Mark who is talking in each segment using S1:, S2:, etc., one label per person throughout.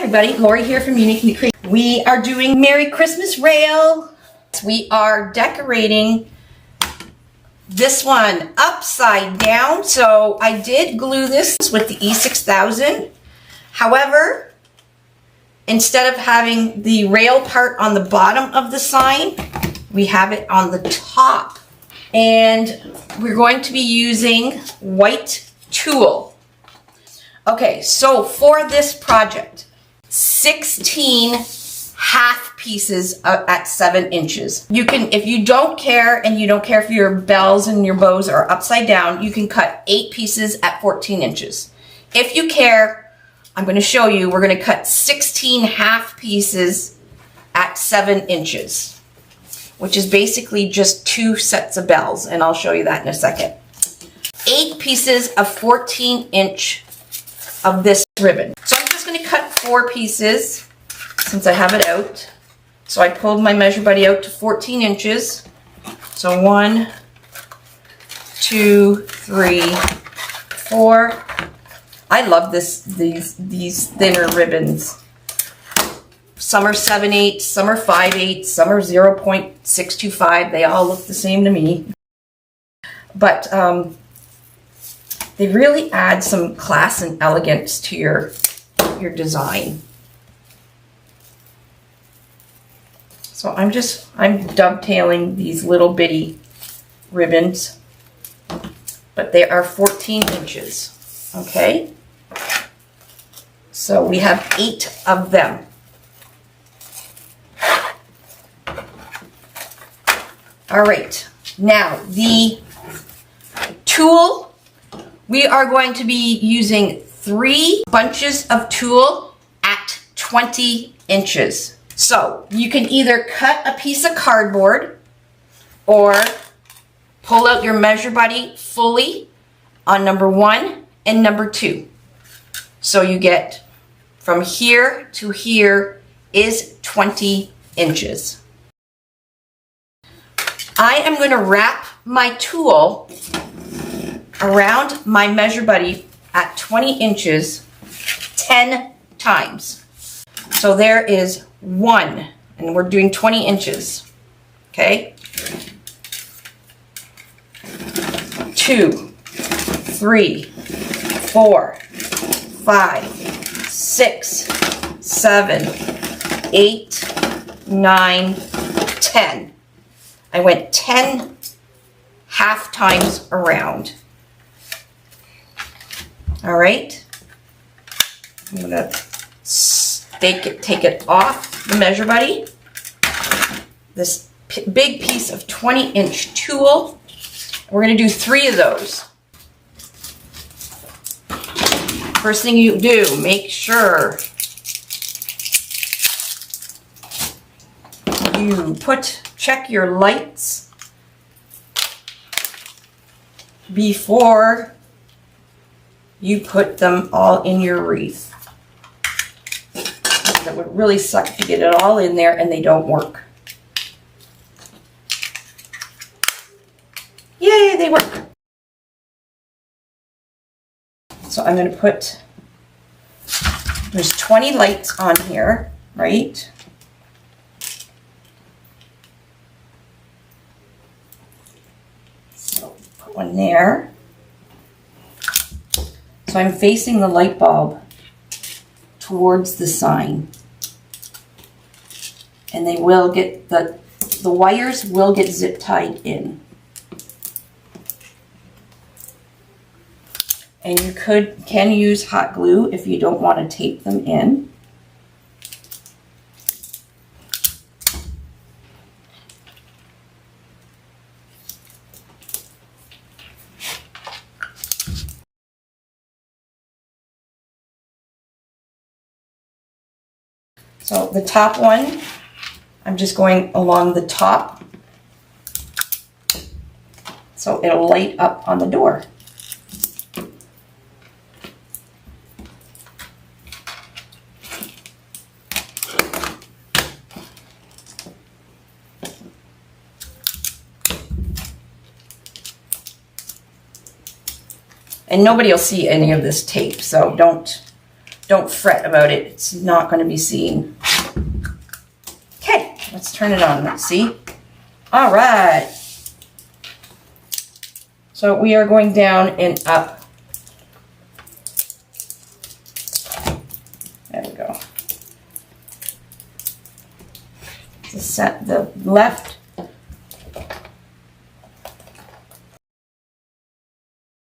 S1: everybody, Laurie here from Uniquely Creative. We are doing Merry Christmas Rail. We are decorating this one upside down. So I did glue this with the E6000. However, instead of having the rail part on the bottom of the sign, we have it on the top. And we're going to be using white tulle. Okay, so for this project, 16 half pieces at 7 inches. You can, if you don't care and you don't care if your bells and your bows are upside down, you can cut 8 pieces at 14 inches. If you care, I'm going to show you, we're going to cut 16 half pieces at 7 inches, which is basically just 2 sets of bells, and I'll show you that in a second. 8 pieces of 14-inch of this ribbon. So I'm just going to cut 4 pieces since I have it out. So I pulled my measure buddy out to 14 inches. So 1, 2, 3, 4. I love these thinner ribbons. Some are 7/8, some are 5/8, some are 0.625. They all look the same to me. But they really add some class and elegance to your design. So I'm dovetailing these little bitty ribbons, but they are 14 inches, okay? So we have 8 of them. All right, now the tulle. We are going to be using 3 bunches of tulle at 20 inches. So you can either cut a piece of cardboard or pull out your measure buddy fully on number 1 and number 2. So you get from here to here is 20 inches. I am going to wrap my tulle around my measure buddy at 20 inches 10 times. So there is 1, and we're doing 20 inches, okay? 2, 3, 4, 5, 6, 7, 8, 9, 10. I went 10 half times around. All right, I'm gonna take it off the measure buddy. This big piece of 20-inch tulle. We're gonna do 3 of those. First thing you do, make sure you check your lights before you put them all in your wreath. That would really suck to get it all in there and they don't work. Yay, they work. So I'm going to put, there's 20 lights on here, right? So put one there. So I'm facing the light bulb towards the sign. And they will get, the wires will get zip tied in. And you can use hot glue if you don't want to tape them in. So the top one, I'm just going along the top so it'll light up on the door. And nobody will see any of this tape, so don't don't fret about it. It's not going to be seen. Okay, let's turn it on. Let's see. All right. So we are going down and up. There we go. To set the left.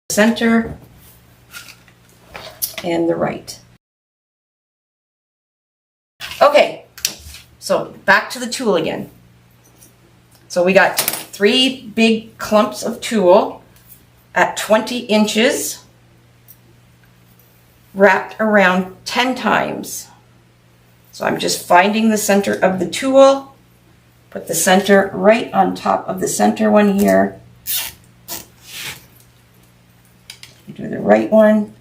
S1: Center. And the right. Okay, so back to the tulle again. So we got 3 big clumps of tulle at 20 inches wrapped around 10 times. So I'm just finding the center of the tulle, put the center right on top of the center one here. You do the right one.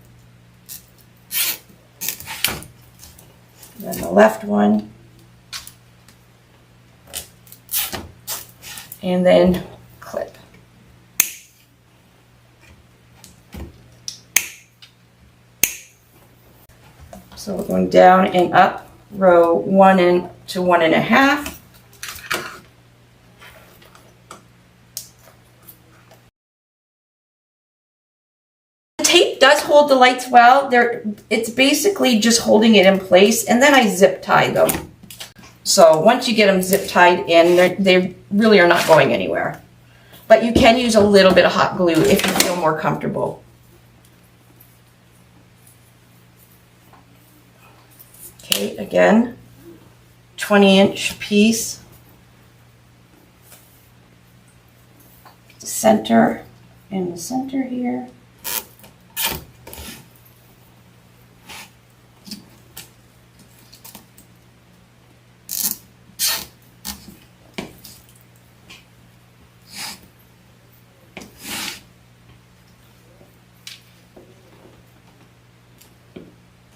S1: Then the left one. And then clip. So we're going down and up, row 1 to 1.5. The tape does hold the lights well. It's basically just holding it in place, and then I zip tie them. So once you get them zip tied in, they really are not going anywhere. But you can use a little bit of hot glue if you feel more comfortable. Okay, again, 20-inch piece. The center and the center here.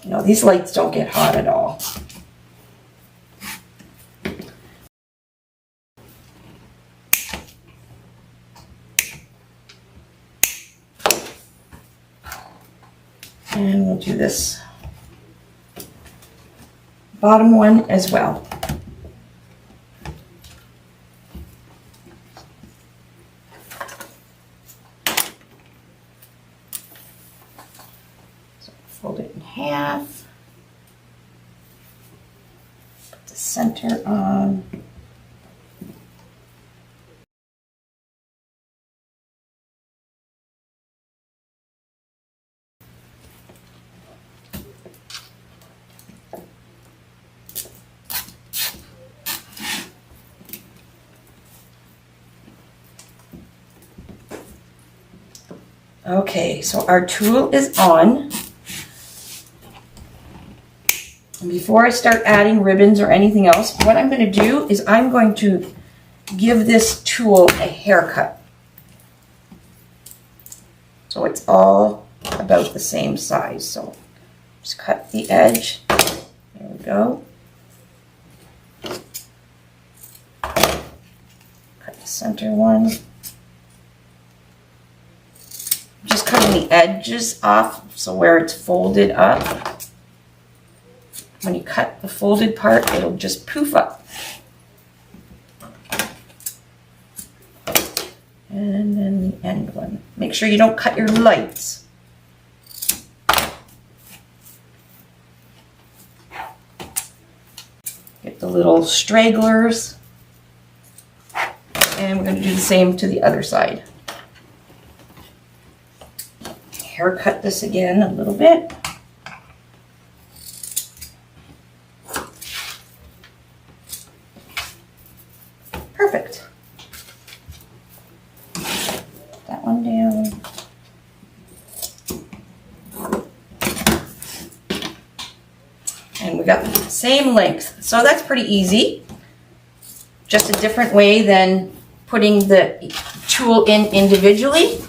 S1: No, these lights don't get hot at all. And we'll do this bottom one as well. So fold it in half. Put the center on. Okay, so our tulle is on. And before I start adding ribbons or anything else, what I'm going to do is I'm going to give this tulle a haircut. So it's all about the same size. So just cut the edge. There we go. Cut the center one. Just cutting the edges off, so where it's folded up. When you cut the folded part, it'll just poof up. And then the end one. Make sure you don't cut your lights. Get the little stragglers. And we're going to do the same to the other side. Haircut this again a little bit. Perfect. That one down. And we got the same length. So that's pretty easy. Just a different way than putting the tulle in individually.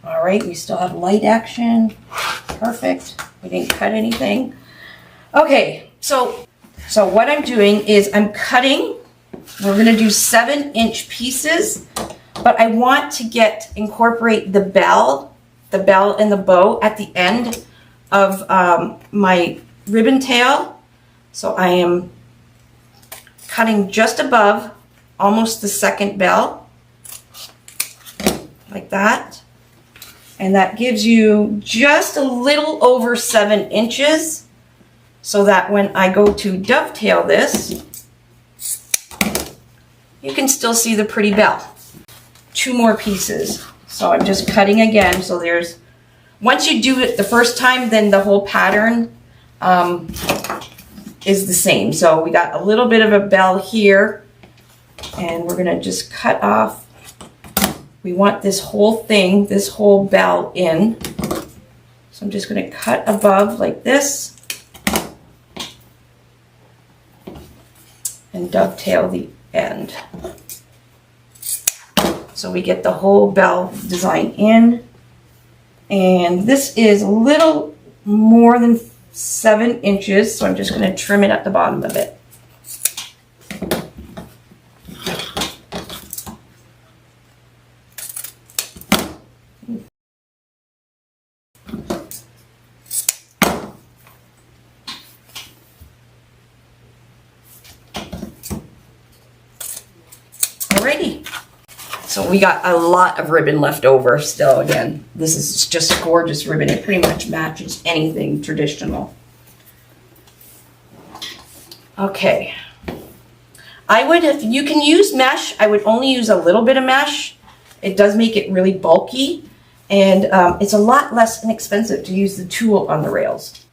S1: All right, we still have light action. Perfect. We didn't cut anything. Okay, so what I'm doing is I'm cutting. We're going to do 7-inch pieces, but I want to incorporate the bell and the bow at the end of my ribbon tail. So I am cutting just above almost the second bell, like that. And that gives you just a little over 7 inches, so that when I go to dovetail this, you can still see the pretty bell. 2 more pieces. So I'm just cutting again. So there's, once you do it the first time, then the whole pattern is the same. So we got a little bit of a bell here, and we're gonna just cut off. We want this whole thing, this whole bell in. So I'm just gonna cut above like this and dovetail the end. So we get the whole bell design in. And this is a little more than 7 inches, so I'm just gonna trim it at the bottom of it. Alrighty. So we got a lot of ribbon left over still. Again, this is just gorgeous ribbon. It pretty much matches anything traditional. Okay. I would, if you can use mesh, I would only use a little bit of mesh. It does make it really bulky, and it's a lot less inexpensive to use the tulle on the rails.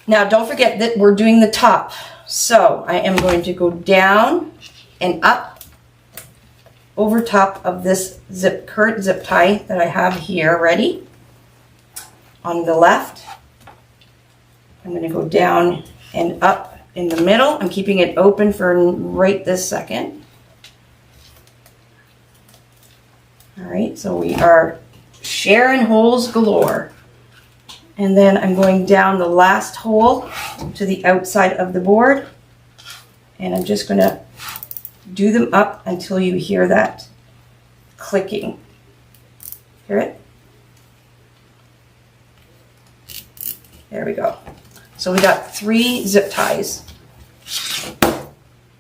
S1: Now don't forget that we're doing the top. So I am going to go down and up over top of this current zip tie that I have here ready on the left. I'm going to go down and up in the middle. I'm keeping it open for right this second. All right, so we are sharing holes galore. And then I'm going down the last hole to the outside of the board, and I'm just going to do them up until you hear that clicking. Hear it? There we go. So we got 3 zip ties.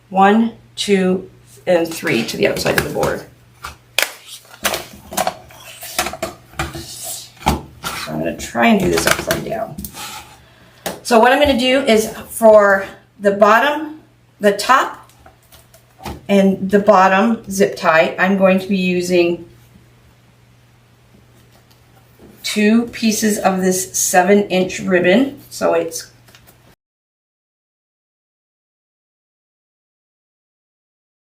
S1: 1, 2, and 3 to the outside of the board. So I'm going to try and do this upside down. So what I'm going to do is for the bottom, the top, and the bottom zip tie, I'm going to be using 2 pieces of this 7-inch ribbon. So it's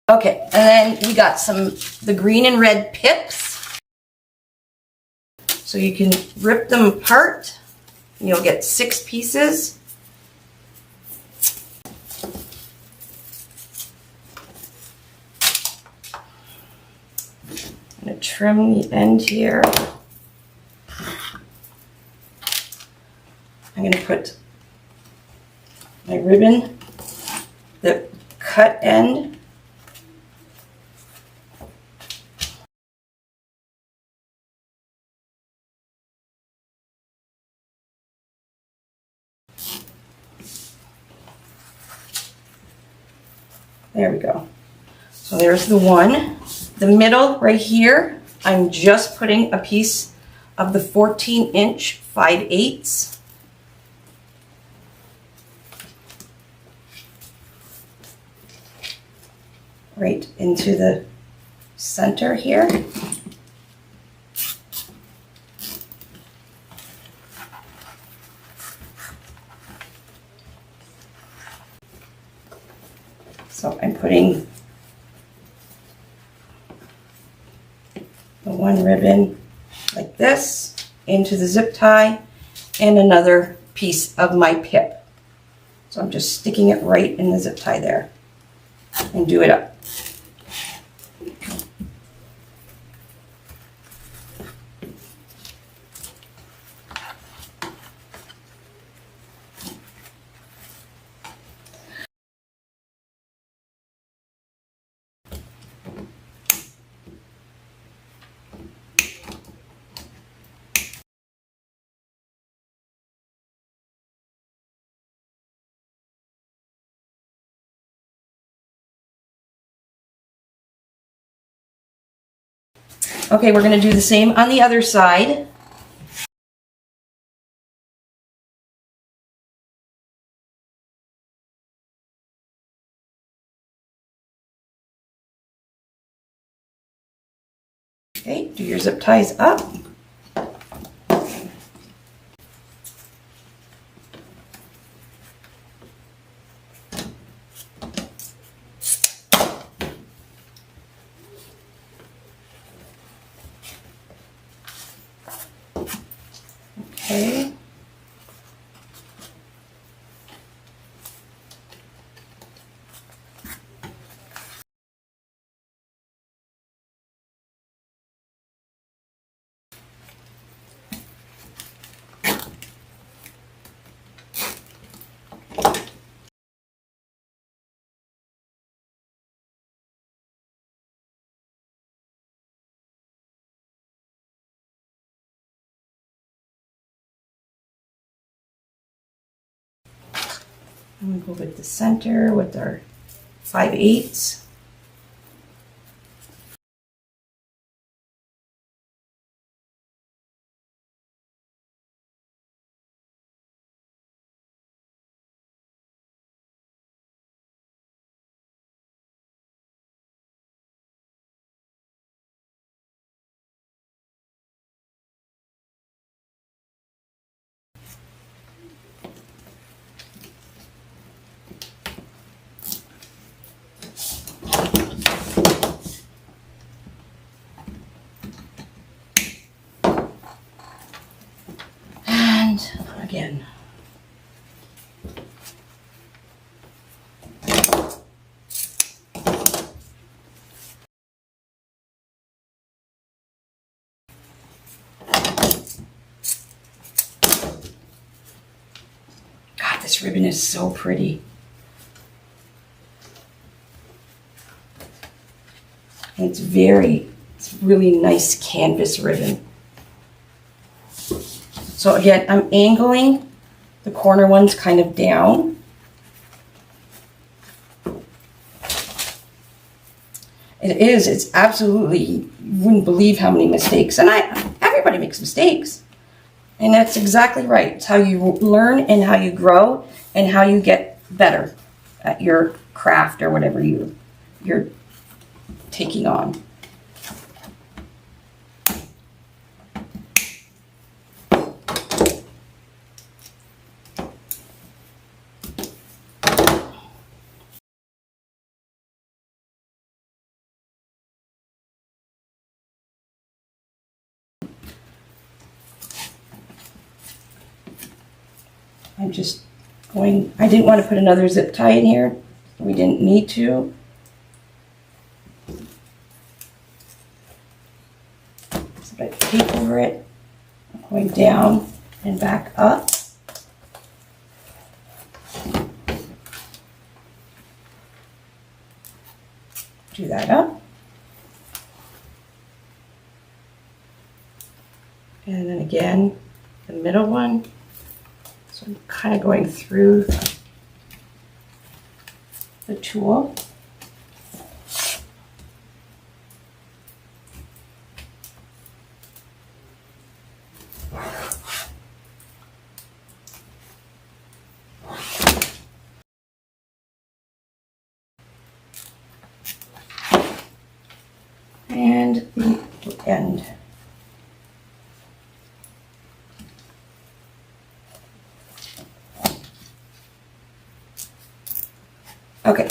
S1: okay, and then we got the green and red pips. So you can rip them apart, and you'll get 6 pieces. I'm going to trim the end here. I'm going to put my ribbon, the cut end, there we go. So there's the one. The middle right here, I'm just putting a piece of the 14-inch 5/8. Right into the center here. So I'm putting the one ribbon like this into the zip tie and another piece of my pip. So I'm just sticking it right in the zip tie there and do it up. Okay, we're going to do the same on the other side. Okay, do your zip ties up. Okay. And we go with the center with our 5/8. And again. God, this ribbon is so pretty. And it's really nice canvas ribbon. So again, I'm angling the corner ones kind of down. It's absolutely, you wouldn't believe how many mistakes. And everybody makes mistakes. And that's exactly right. It's how you learn and how you grow and how you get better at your craft or whatever you're taking on. I'm just going, I didn't want to put another zip tie in here. We didn't need to. So I tape over it, going down and back up. Do that up. And then again, the middle one. So I'm kind of going through the tool. And the end. Okay,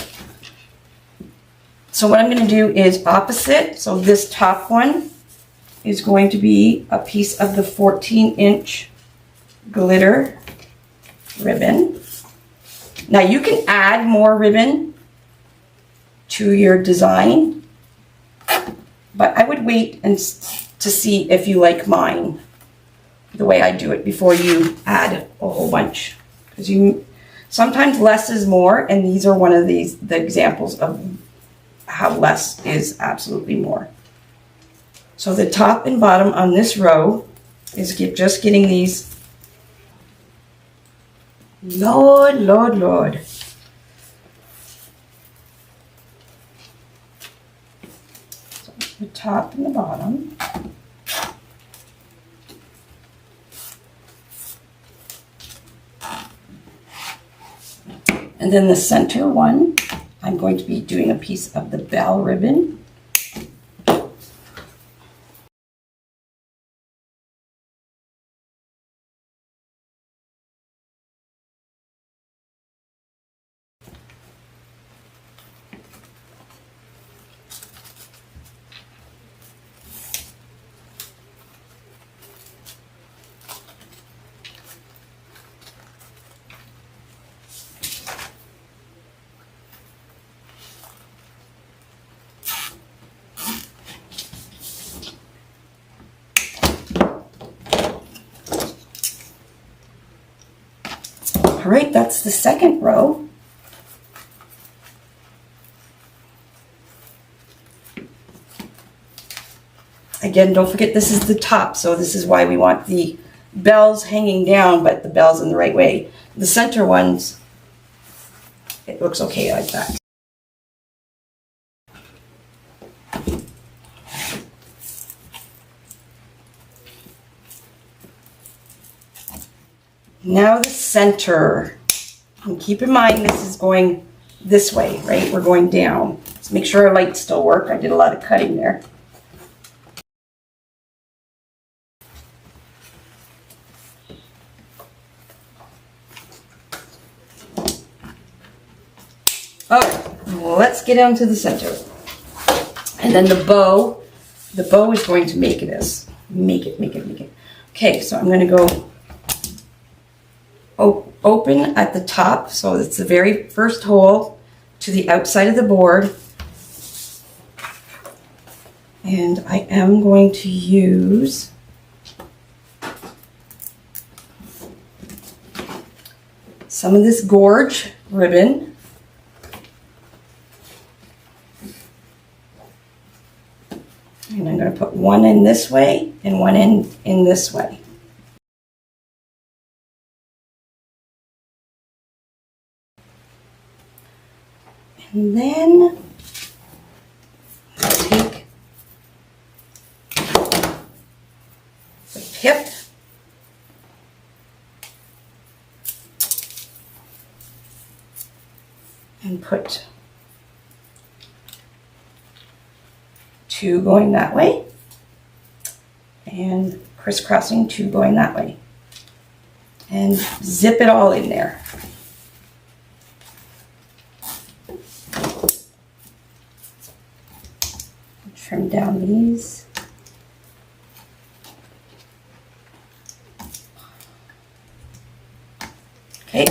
S1: so what I'm going to do is opposite. So this top one is going to be a piece of the 14-inch glitter ribbon. Now you can add more ribbon to your design, but I would wait and to see if you like mine, the way I do it, before you add a whole bunch, because sometimes less is more, and these are one of the examples of how less is absolutely more. So the top and bottom on this row is just getting these. Lord, Lord, Lord. So the top and the bottom. And then the center one, I'm going to be doing a piece of the bell ribbon. All right, that's the second row. Again, don't forget this is the top, so this is why we want the bells hanging down, but the bells in the right way. The center ones, it looks okay like that. Now the center. And keep in mind this is going this way, right? We're going down. Let's make sure our lights still work. I did a lot of cutting there. Oh, well, let's get down to the center. And then the bow is going to make this. Make it. Okay, so I'm going to go open at the top, so it's the very first hole to the outside of the board. And I am going to use some of this gorge ribbon. And I'm going to put one in this way and one in this way. And then I'll take the pip and put two going that way and crisscrossing two going that way, and zip it all in there. Trim down these. Okay.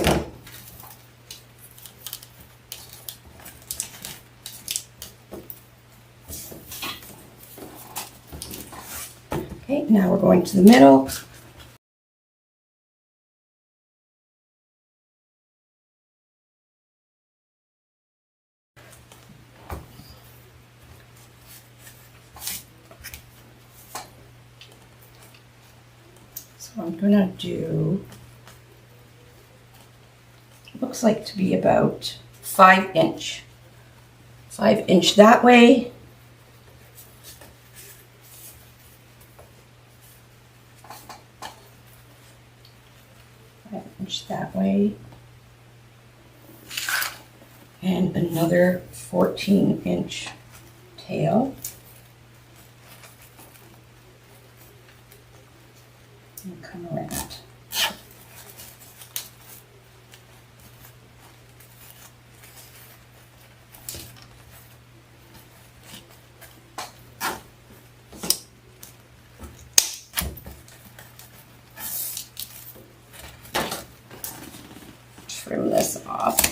S1: Okay, now we're going to the middle. So I'm going to do, looks like to be about 5 inch. 5 inch that way. That way, and another 14-inch tail, and come around. Trim this off.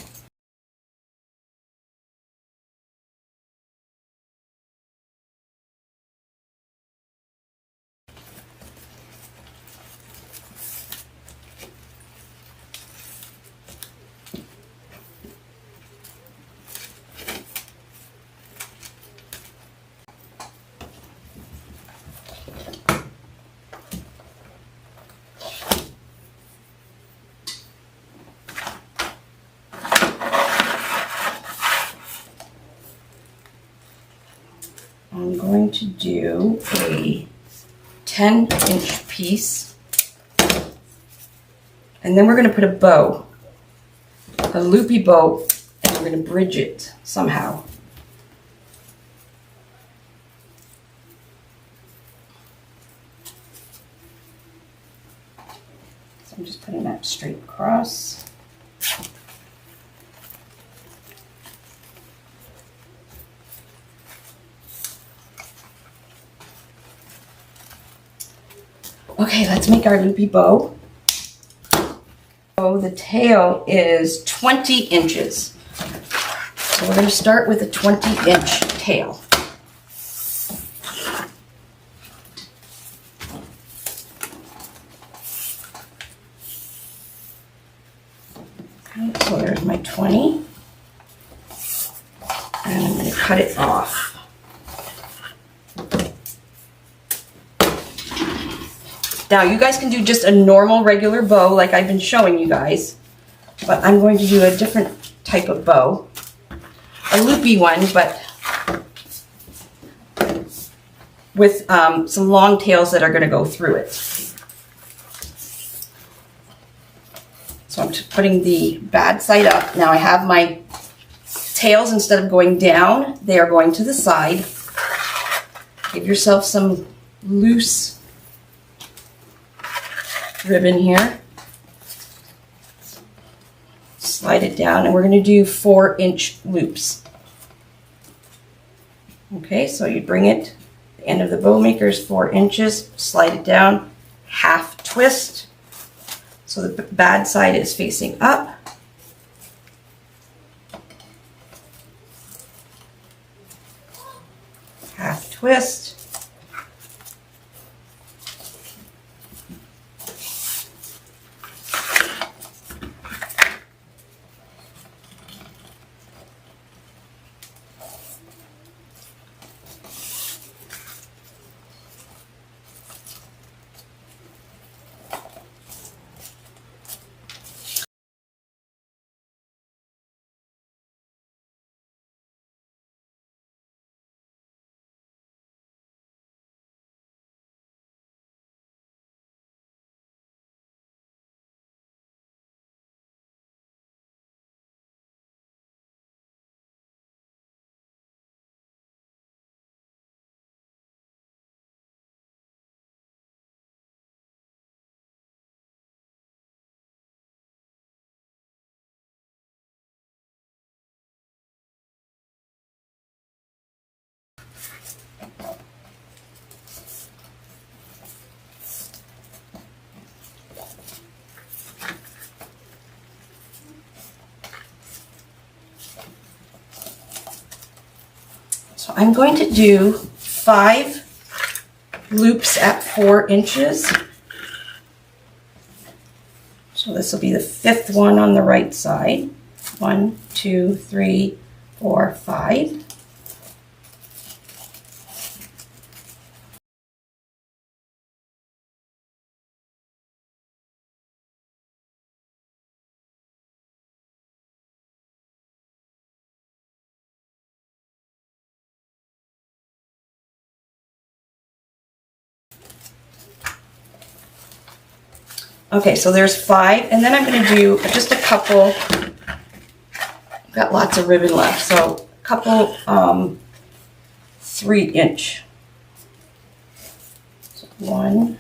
S1: I'm going to do a 10-inch piece. And then we're going to put a bow, a loopy bow, and we're going to bridge it somehow. So I'm just putting that straight across. Okay, let's make our loopy bow. So the tail is 20 inches. So we're going to start with a 20-inch tail. Okay, so there's my 20. And I'm going to cut it off. Now you guys can do just a normal regular bow like I've been showing you guys, but I'm going to do a different type of bow, a loopy one, but with some long tails that are going to go through it. So I'm just putting the bad side up. Now I have my tails, instead of going down, they are going to the side. Give yourself some loose ribbon here. Slide it down, and we're going to do 4-inch loops. Okay, so you bring it, the end of the bow maker is 4 inches, slide it down, half twist, so the bad side is facing up. Half twist. So I'm going to do 5 loops at 4 inches. So this will be the 5th one on the right side. 1, 2, 3, 4, 5. Okay, so there's 5, and then I'm going to do just a couple. I've got lots of ribbon left, so a couple 3-inch. So 1,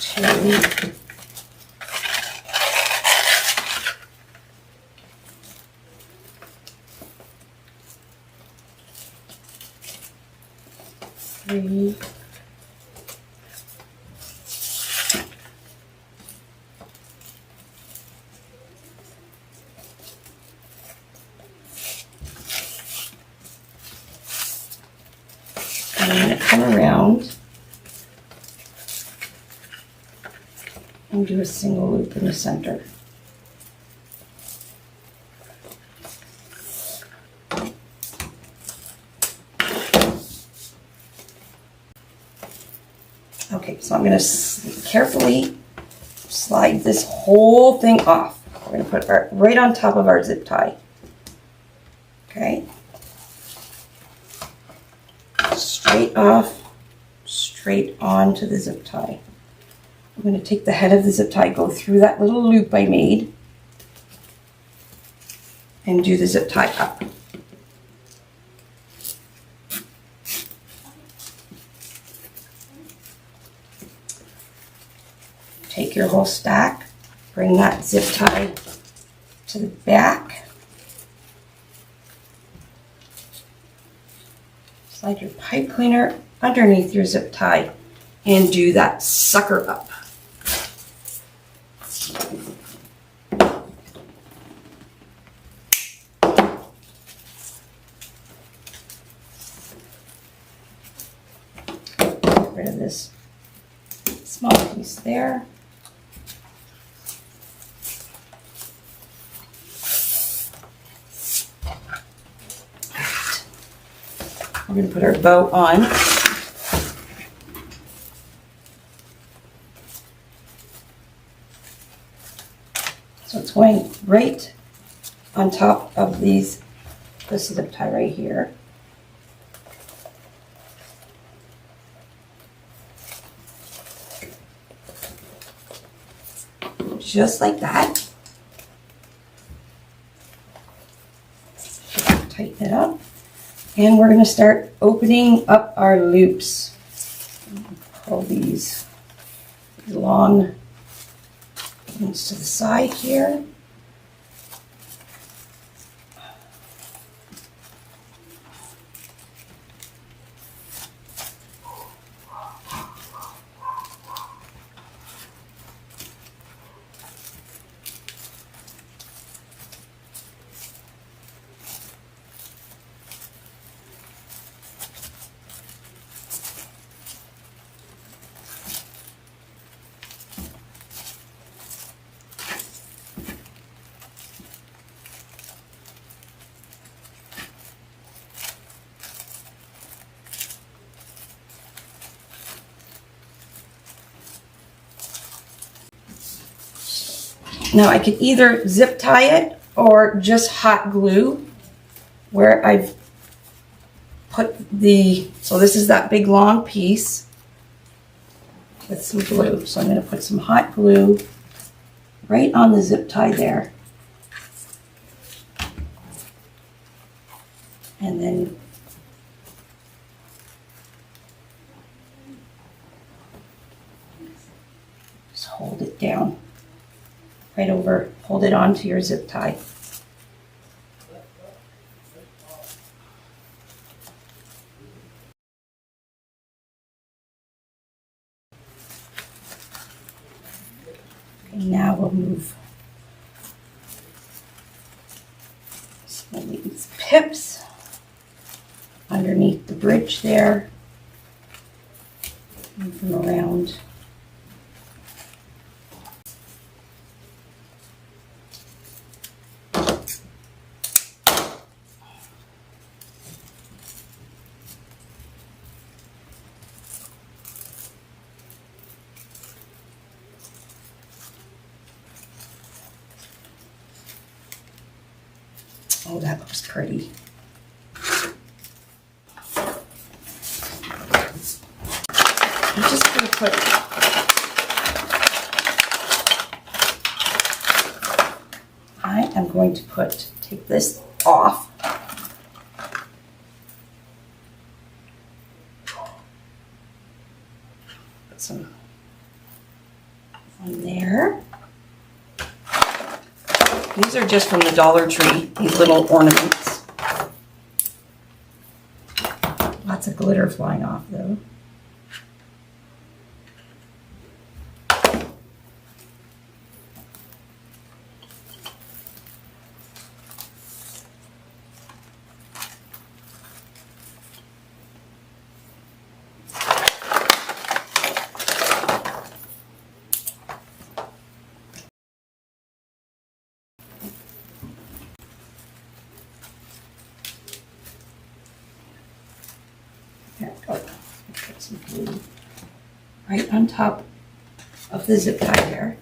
S1: 2, 3, 4. I'm going to come around and do a single loop in the center. Okay, so I'm going to carefully slide this whole thing off. We're going to put our right on top of our zip tie. Okay. Straight off, straight onto the zip tie. I'm going to take the head of the zip tie, go through that little loop I made, and do the zip tie up. Take your whole stack, bring that zip tie to the back. Slide your pipe cleaner underneath your zip tie and do that sucker up. Get rid of this small piece there. We're going to put our bow on. So it's going right on top of this zip tie right here. Just like that. Tighten it up. And we're going to start opening up our loops. Pull these long ones to the side here. Now I could either zip tie it or just hot glue where I've put so this is that big long piece with some glue. So I'm going to put some hot glue right on the zip tie there. And then just hold it down. Right over, hold it onto your zip tie. Okay, now we'll move some of these pips underneath the bridge there. Move them around. Oh, that looks pretty. I'm just going to put take this off. Put some on there. These are just from the Dollar Tree, these little ornaments. Lots of glitter flying off though. There we go. Put some glue right on top of the zip tie there.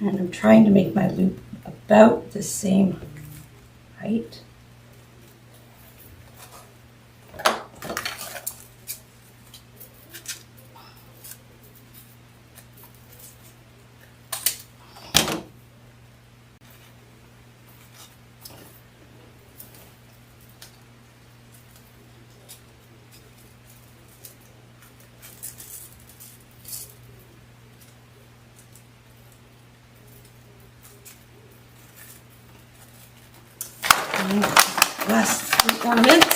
S1: And I'm trying to make my loop about the same height. Last 3 ornaments.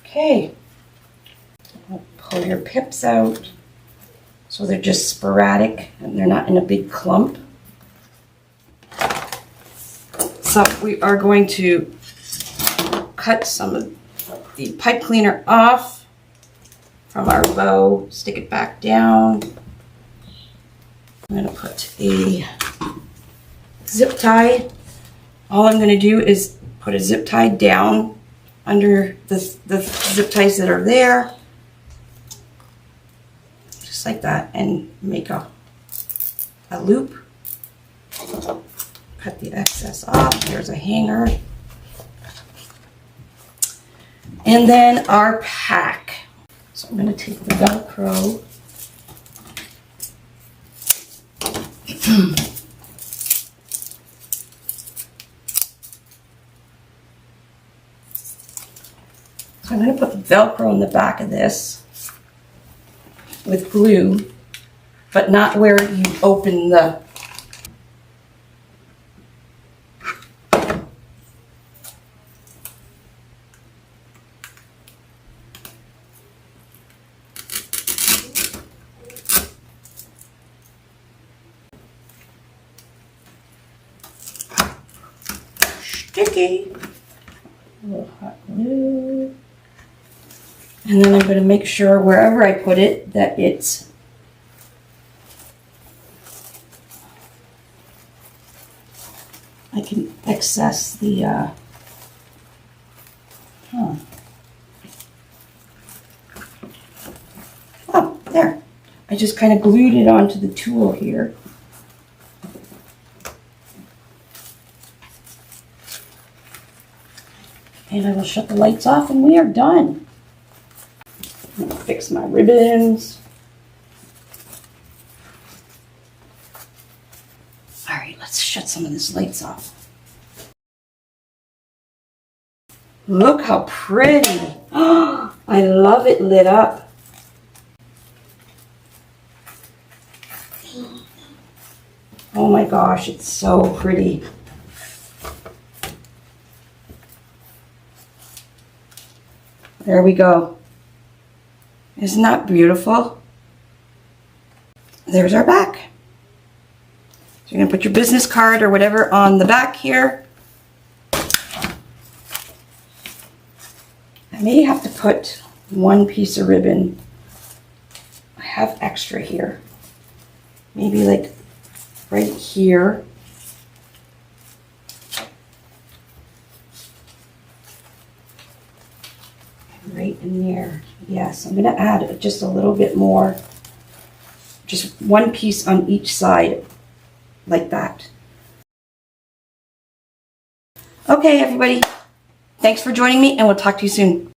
S1: Okay, I'll pull your pips out so they're just sporadic and they're not in a big clump. So we are going to cut some of the pipe cleaner off from our bow, stick it back down. I'm going to put a zip tie. All I'm going to do is put a zip tie down under the zip ties that are there, just like that, and make a loop. Cut the excess off. There's a hanger. And then our pack. So I'm going to take the Velcro. So I'm going to put the Velcro in the back of this with glue, but not where you open the sticky. A little hot glue. And then I'm going to make sure wherever I put it that it's I can access the oh, there. I just kind of glued it onto the tool here. And I will shut the lights off and we are done. I'm going to fix my ribbons. All right, let's shut some of this lights off. Look how pretty. Oh, I love it lit up. Oh my gosh, it's so pretty. There we go. Isn't that beautiful? There's our back. So you're going to put your business card or whatever on the back here. I may have to put one piece of ribbon. I have extra here. Maybe like right here. Right in there. Yes, I'm going to add just a little bit more. Just one piece on each side, like that. Okay, everybody. Thanks for joining me, and we'll talk to you soon.